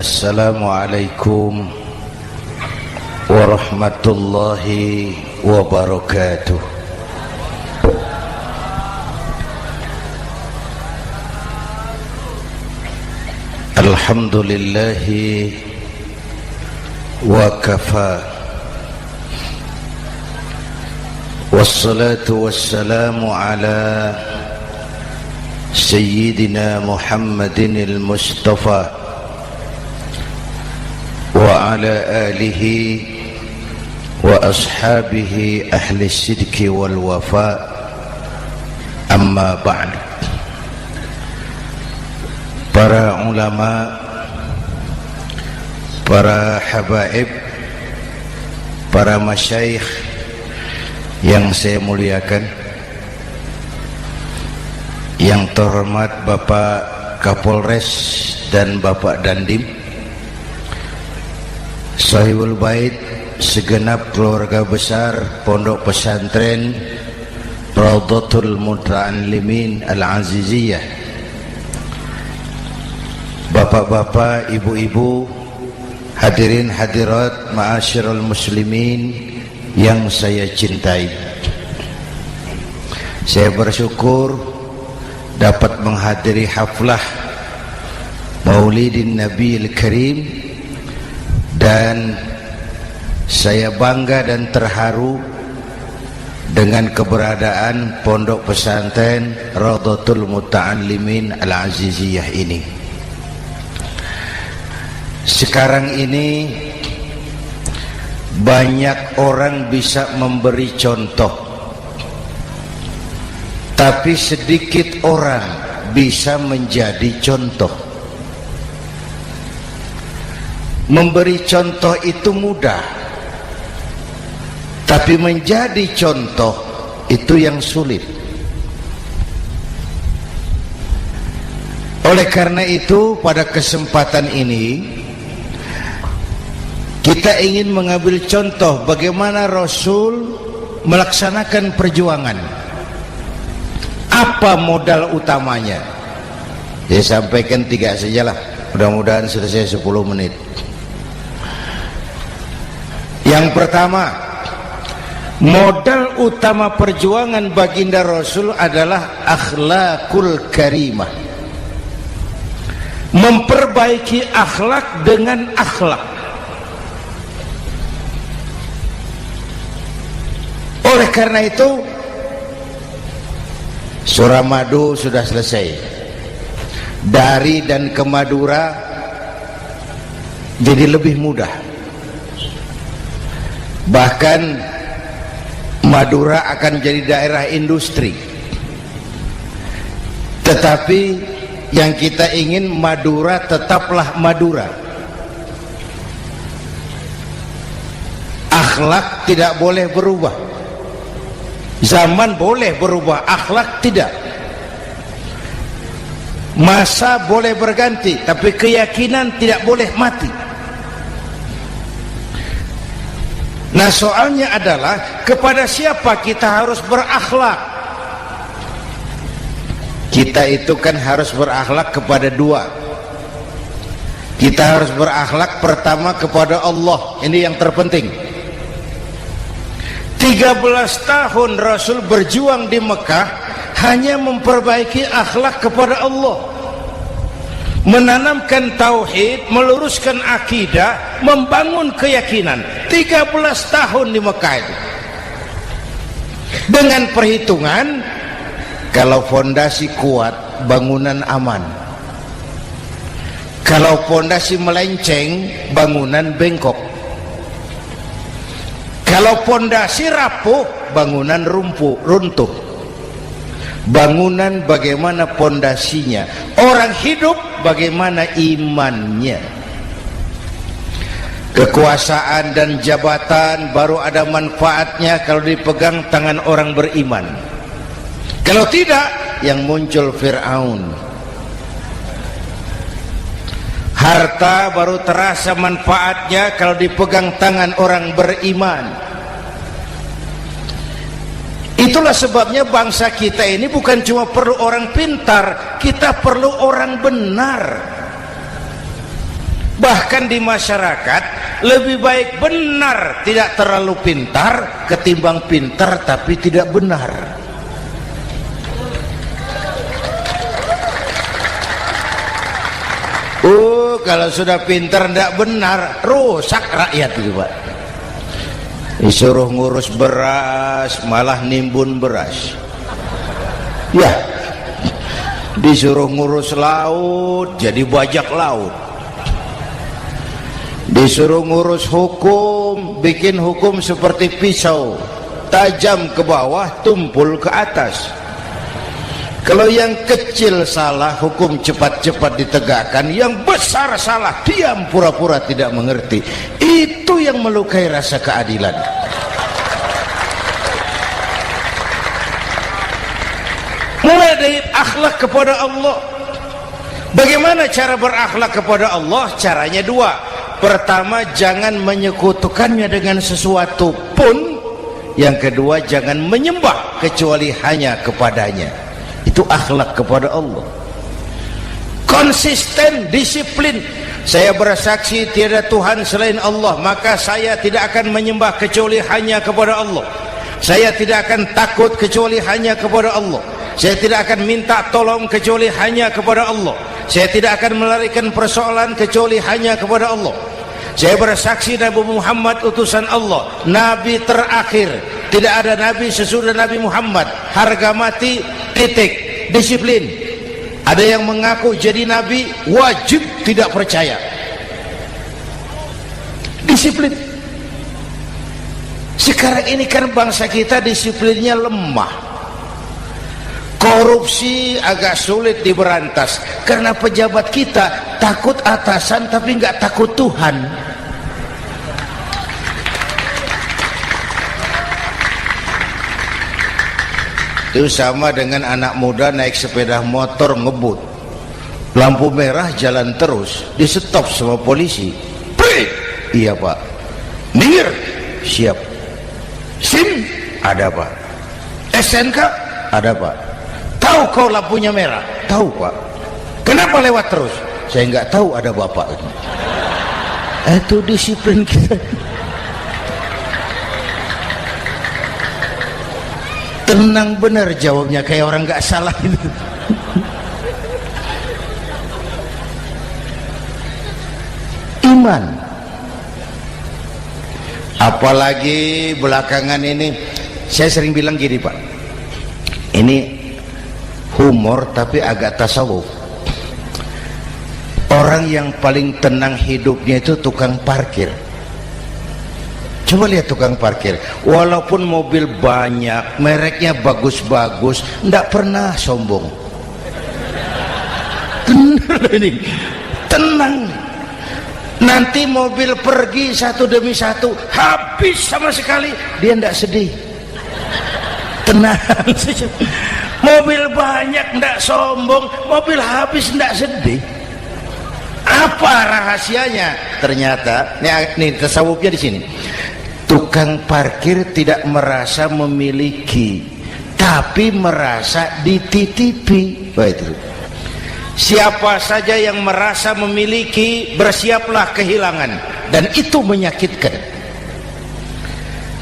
Assalamualaikum warahmatullahi wabarakatuh. Alhamdulillahi wa kafa, wassalatu wassalamu ala sayyidina Muhammadin al-Mustafa wa ala alihi wa ashabihi ahli sidqi wal wafa, amma ba'd. Para ulama, para habaib, para masyayikh yang saya muliakan, yang terhormat Bapak Kapolres dan Bapak Dandim, Sahibul Bait, segenap keluarga besar Pondok Pesantren Raudhatul Muta'allimin Al-Aziziyah, bapak-bapak, ibu-ibu, hadirin hadirat ma'asyiral muslimin yang saya cintai. Saya bersyukur dapat menghadiri haflah Maulidin Nabiil Karim, dan saya bangga dan terharu dengan keberadaan Pondok Pesantren Raudhatul Muta'allimin Al-Aziziyah ini. Sekarang ini banyak orang bisa memberi contoh, tapi sedikit orang bisa menjadi contoh. Memberi contoh itu mudah, tapi menjadi contoh itu yang sulit. Oleh karena itu, pada kesempatan ini kita ingin mengambil contoh bagaimana Rasul melaksanakan perjuangan. Apa modal utamanya? Saya sampaikan 3 sajalah, mudah-mudahan selesai 10 menit. Yang pertama, modal utama perjuangan baginda Rasul adalah akhlakul karimah. Memperbaiki akhlak dengan akhlak. Oleh karena itu, surah Madu sudah selesai. Dari dan ke Madura jadi lebih mudah. Bahkan Madura akan jadi daerah industri. Tetapi yang kita ingin, Madura tetaplah Madura. Akhlak tidak boleh berubah. Zaman boleh berubah, akhlak tidak. Masa boleh berganti, tapi keyakinan tidak boleh mati. Nah, soalnya adalah kepada siapa kita harus berakhlak. Kita itu kan harus berakhlak kepada 2. Kita harus berakhlak pertama kepada Allah. Ini yang terpenting. 13 tahun Rasul berjuang di Mekah hanya memperbaiki akhlak kepada Allah, menanamkan tauhid, meluruskan akidah, membangun keyakinan. 13 tahun di Mekah itu, dengan perhitungan kalau fondasi kuat, bangunan aman. Kalau fondasi melenceng, bangunan bengkok. Kalau fondasi rapuh, bangunan runtuh. Bangunan bagaimana fondasinya, orang hidup bagaimana imannya. Kekuasaan dan jabatan baru ada manfaatnya kalau dipegang tangan orang beriman. Kalau tidak, yang muncul Fir'aun. Harta baru terasa manfaatnya kalau dipegang tangan orang beriman. Itulah sebabnya bangsa kita ini bukan cuma perlu orang pintar, kita perlu orang benar. Bahkan di masyarakat lebih baik benar tidak terlalu pintar ketimbang pintar tapi tidak benar. Kalau sudah pintar tidak benar, rusak rakyat itu Pak. Disuruh ngurus beras malah nimbun beras, ya. Disuruh ngurus laut jadi bajak laut. Disuruh ngurus hukum, bikin hukum seperti pisau, tajam ke bawah, tumpul ke atas. Kalau yang kecil salah, hukum cepat-cepat ditegakkan. Yang besar salah, diam pura-pura tidak mengerti. Itu yang melukai rasa keadilan. Mulai dari akhlak kepada Allah. Bagaimana cara berakhlak kepada Allah? Caranya dua. Pertama, jangan menyekutukannya dengan sesuatu pun. Yang kedua, jangan menyembah kecuali hanya kepadanya. Itu akhlak kepada Allah. Konsisten, disiplin. Saya bersaksi tiada Tuhan selain Allah, maka saya tidak akan menyembah kecuali hanya kepada Allah. Saya tidak akan takut kecuali hanya kepada Allah. Saya tidak akan minta tolong kecuali hanya kepada Allah. Saya tidak akan melarikan persoalan kecuali hanya kepada Allah. Saya bersaksi Nabi Muhammad utusan Allah, Nabi terakhir. Tidak ada Nabi sesudah Nabi Muhammad. Harga mati, titik. Disiplin. Ada yang mengaku jadi Nabi, wajib tidak percaya. Disiplin. Sekarang ini kan bangsa kita disiplinnya lemah. Korupsi agak sulit diberantas karena pejabat kita takut atasan tapi nggak takut Tuhan. Itu sama dengan anak muda naik sepeda motor ngebut, lampu merah jalan terus, di stop sama polisi. Break. Iya Pak. Minggir. Siap. SIM ada Pak. SNK ada Pak. Tahu kau lampunya merah? Tahu Pak. Kenapa lewat terus? Saya nggak tahu, ada bapak. Itu disiplin kita. Tenang benar jawabnya, kayak orang nggak salah itu. Iman. Apalagi belakangan ini saya sering bilang gini Pak, ini humor tapi agak tasawuf. Orang yang paling tenang hidupnya itu tukang parkir. Coba lihat tukang parkir, walaupun mobil banyak, mereknya bagus-bagus, tidak pernah sombong. Tenang. Nanti mobil pergi satu demi satu, habis sama sekali, dia tidak sedih. Tenang. Mobil banyak tidak sombong, mobil habis tidak sedih. Apa rahasianya? Ternyata, nih tasawufnya di sini. Tukang parkir tidak merasa memiliki, tapi merasa dititipi. Itu. Siapa saja yang merasa memiliki, bersiaplah kehilangan, dan itu menyakitkan.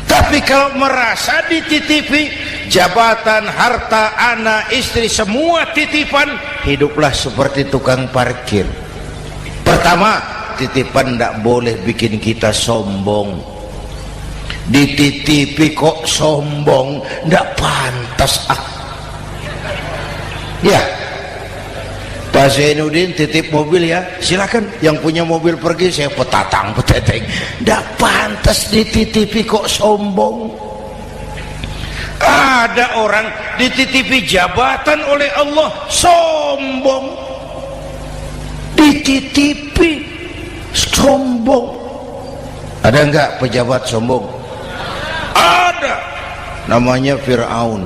Tapi kalau merasa dititipi, jabatan, harta, anak, istri, semua titipan, hiduplah seperti tukang parkir. Pertama, titipan tidak boleh bikin kita sombong. Dititipi kok sombong, tidak pantas. Ya, Pak Zainuddin titip mobil ya, silakan. Yang punya mobil pergi, saya petatang peteteng. Tidak pantas dititipi kok sombong. Ada orang dititipi jabatan oleh Allah sombong. Dititipi sombong. Ada enggak pejabat sombong? Ada. Namanya Fir'aun.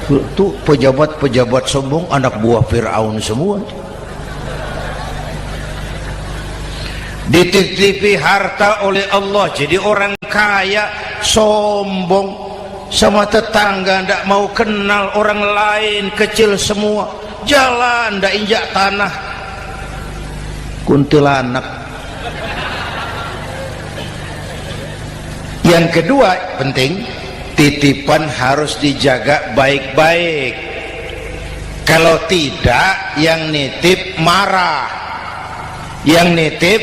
Itu pejabat-pejabat sombong anak buah Fir'aun semua. Dititipi harta oleh Allah, jadi orang kaya sombong, sama tetangga tidak mau kenal, orang lain kecil semua, jalan tidak injak tanah. kuntilanak. Yang kedua penting, titipan harus dijaga baik-baik. Kalau tidak, yang nitip marah. Yang nitip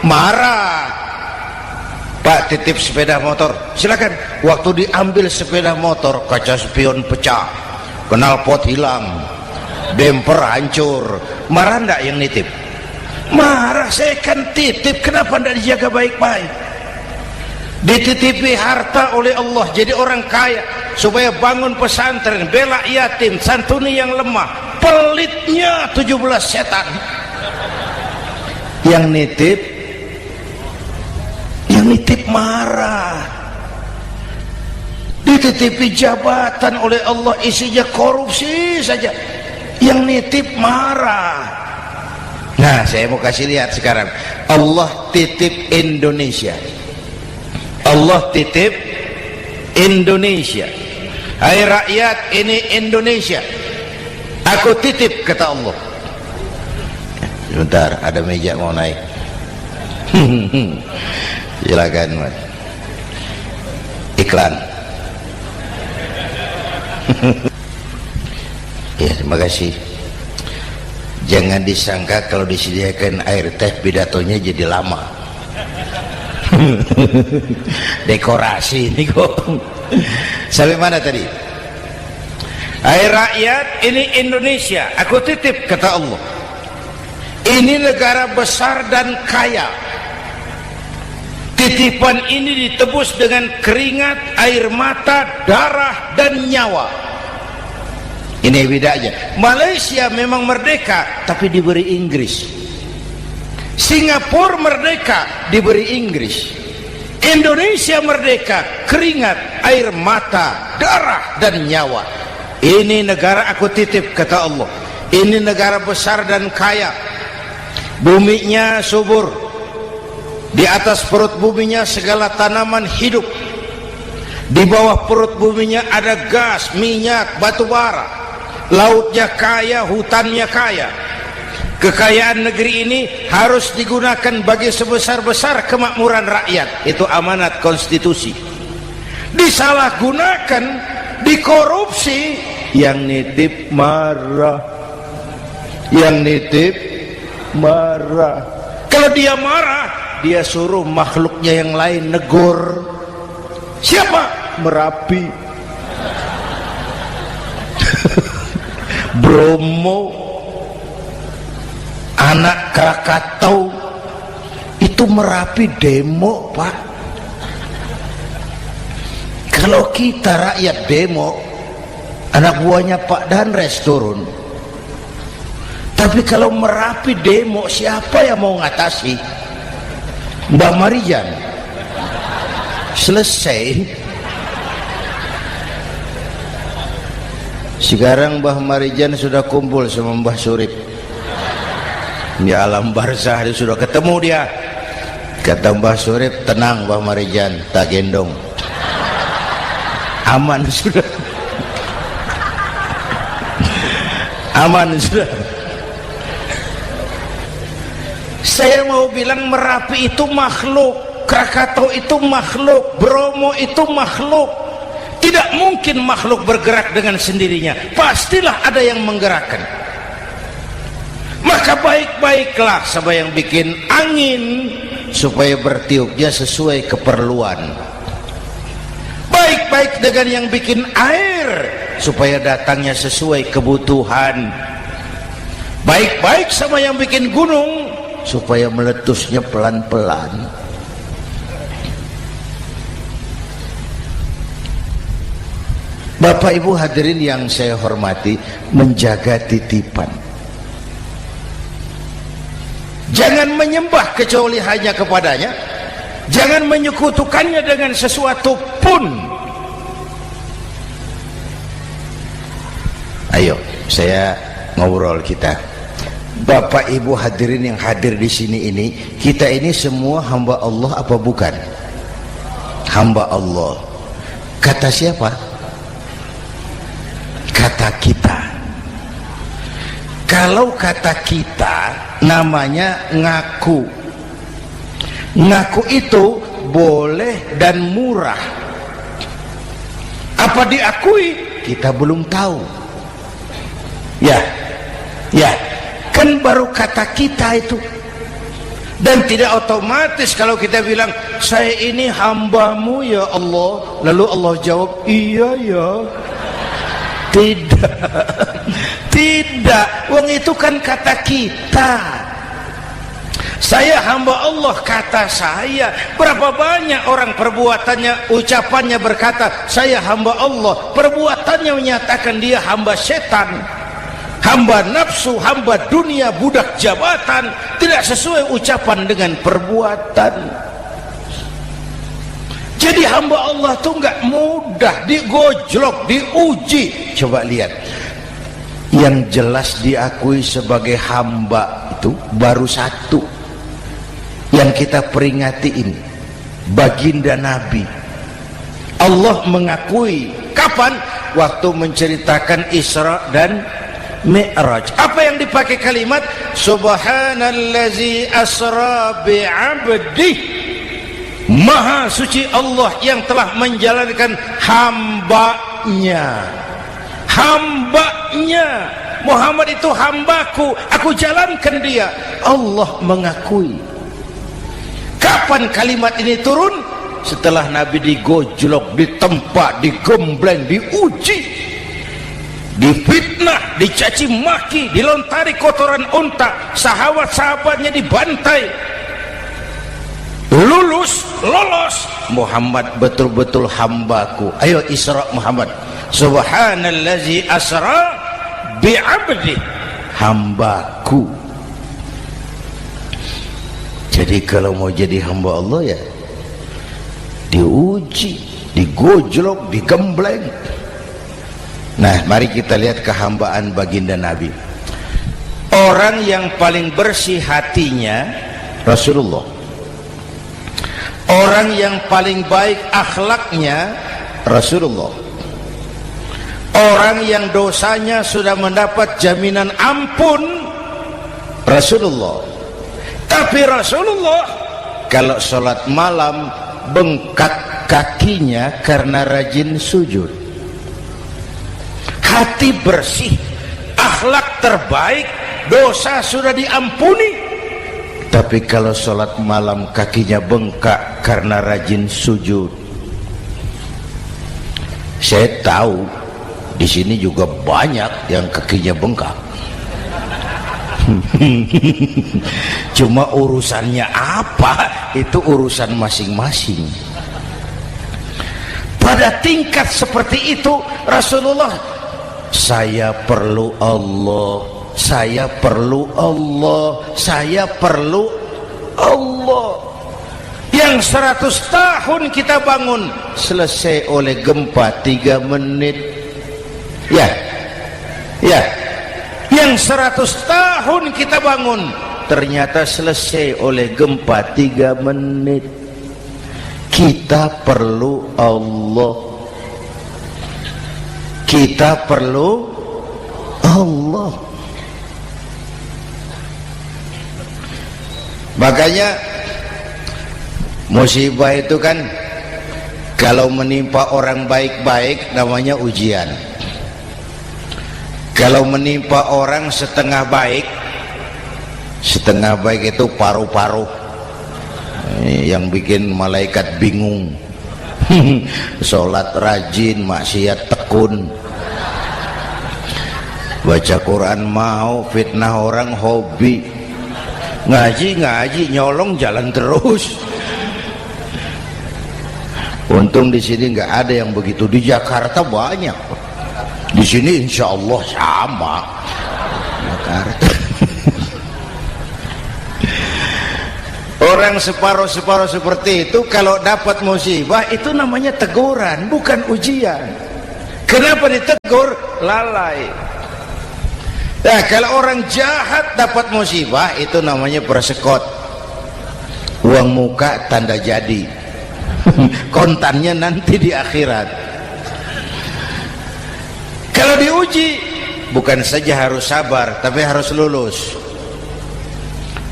marah. Pak, titip sepeda motor, silakan. Waktu diambil sepeda motor, kaca spion pecah, knalpot hilang, bemper hancur. Marah enggak yang nitip? Marah. Saya kan titip, kenapa enggak dijaga baik-baik? Dititipi harta oleh Allah jadi orang kaya supaya bangun pesantren, bela yatim, santuni yang lemah. Pelitnya 17 setan. Yang nitip marah. Dititipi jabatan oleh Allah isinya korupsi saja, yang nitip marah. Nah, saya mau kasih lihat sekarang. Allah titip Indonesia. Allah titip Indonesia. Hai rakyat, ini Indonesia, aku titip, kata Allah. Sebentar, ada meja mau naik. Silakan, Mas. Iklan. Ya, terima kasih. Jangan disangka kalau disediakan air teh pidatonya jadi lama. Dekorasi ini kok. Sampai mana tadi? Hai rakyat, ini Indonesia, aku titip, kata Allah. Ini negara besar dan kaya. Titipan ini ditebus dengan keringat, air mata, darah, dan nyawa. Ini bedanya. Malaysia memang merdeka, tapi diberi Inggris. Singapura merdeka, diberi Inggris. Indonesia merdeka, keringat, air mata, darah, dan nyawa. Ini negara aku titip, kata Allah. Ini negara besar dan kaya. Buminya subur. Di atas perut buminya segala tanaman hidup. Di bawah perut buminya ada gas, minyak, batu bara. Lautnya kaya, hutannya kaya. Kekayaan negeri ini harus digunakan bagi sebesar-besar kemakmuran rakyat. Itu amanat konstitusi. Disalahgunakan, dikorupsi, yang nitip marah. Yang nitip marah. Kalau dia marah, dia suruh makhluknya yang lain negur. Siapa? Merapi, Bromo, anak Krakatau. Itu Merapi demo, Pak. Kalau kita rakyat demo, anak buahnya Pak Danres turun. Tapi kalau Merapi demo, siapa yang mau ngatasi? Mbah Marijan. Selesai. Sekarang Mbah Marijan sudah kumpul sama Mbah Surip di alam barzah. Dia sudah ketemu dia. Kata Mbah Surip, tenang Mbah Marijan, tak gendong, aman sudah. Aman sudah. Saya mau bilang Merapi itu makhluk, Krakatau itu makhluk, Bromo itu makhluk. Tidak mungkin makhluk bergerak dengan sendirinya, pastilah ada yang menggerakkan. Maka baik-baiklah sama yang bikin angin supaya bertiupnya sesuai keperluan. Baik-baik dengan yang bikin air supaya datangnya sesuai kebutuhan. Baik-baik sama yang bikin gunung supaya meletusnya pelan-pelan. Bapak Ibu hadirin yang saya hormati, menjaga titipan. Jangan menyembah kecuali hanya kepadanya. Jangan menyekutukannya dengan sesuatu pun. Ayo, saya ngobrol kita. Bapak Ibu hadirin yang hadir di sini ini, kita ini semua hamba Allah apa bukan? Hamba Allah. Kata siapa? Kata kita. Kalau kata kita namanya ngaku. Ngaku itu boleh dan murah. Apa diakui? Kita belum tahu. Ya, kan baru kata kita itu. Dan tidak otomatis kalau kita bilang saya ini hambamu ya Allah, lalu Allah jawab iya ya. Tidak, wong itu kan kata kita. Saya hamba Allah kata saya. Berapa banyak orang perbuatannya, ucapannya berkata saya hamba Allah, perbuatannya menyatakan dia hamba setan, hamba nafsu, hamba dunia, budak jabatan. Tidak sesuai ucapan dengan perbuatan. Jadi hamba Allah itu nggak mudah, digojlok, diuji. Coba lihat, yang jelas diakui sebagai hamba itu baru satu yang kita peringati ini, baginda Nabi. Allah mengakui kapan? Waktu menceritakan Isra dan Mi'raj. Apa yang dipakai kalimat? Subhanallazi asra bi'abdih. Maha suci Allah yang telah menjalankan hambanya. Hambanya Muhammad itu hambaku, aku jalankan dia. Allah mengakui. Kapan kalimat ini turun? Setelah Nabi digojlok, ditempa, digembleng, diuji, difitnah, dicaci maki, dilontari kotoran unta, sahabat-sahabatnya dibantai. Lolos Muhammad betul-betul hambaku. Ayo Isra Muhammad. Subhanallazi asra bi'abdi, hambaku. Jadi kalau mau jadi hamba Allah ya diuji, digojlok, digembleng. Nah, mari kita lihat kehambaan baginda Nabi. Orang yang paling bersih hatinya Rasulullah. Orang yang paling baik akhlaknya Rasulullah. Orang yang dosanya sudah mendapat jaminan ampun Rasulullah. Tapi Rasulullah kalau sholat malam bengkak kakinya karena rajin sujud. Hati bersih, akhlak terbaik, dosa sudah diampuni. Tapi kalau sholat malam kakinya bengkak karena rajin sujud. Saya tahu di sini juga banyak yang kakinya bengkak. Cuma urusannya apa? Itu urusan masing-masing. Pada tingkat seperti itu Rasulullah, saya perlu Allah. Saya perlu Allah, saya perlu Allah. Yang 100 tahun kita bangun selesai oleh gempa 3 menit. Ya. Yang 100 tahun kita bangun ternyata selesai oleh gempa 3 menit. Kita perlu Allah. Kita perlu Allah. Makanya musibah itu kan kalau menimpa orang baik-baik namanya ujian. Kalau menimpa orang setengah baik itu paru-paru yang bikin malaikat bingung. Sholat rajin, maksiat tekun, baca Quran mau, fitnah orang hobi, ngaji nyolong jalan terus. Untung di sini nggak ada yang begitu. Di Jakarta banyak. Di sini insya Allah sama. Jakarta. Orang separuh-separuh seperti itu kalau dapat musibah itu namanya teguran, bukan ujian. Kenapa ditegur? Lalai. Nah, kalau orang jahat dapat musibah itu namanya persekot. Uang muka tanda jadi. Kontannya nanti di akhirat. Kalau diuji bukan saja harus sabar, tapi harus lulus.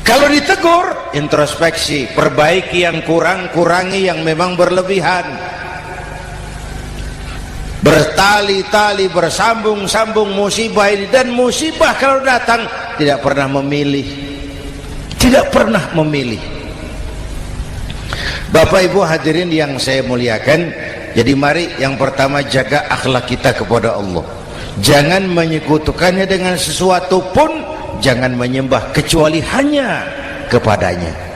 Kalau ditegur, introspeksi, perbaiki yang kurang, kurangi yang memang berlebihan. Bertali-tali, bersambung-sambung musibah ini, dan musibah kalau datang tidak pernah memilih, tidak pernah memilih. Bapak Ibu hadirin yang saya muliakan, jadi mari yang pertama jaga akhlak kita kepada Allah. Jangan menyekutukannya dengan sesuatu pun, jangan menyembah kecuali hanya kepadanya.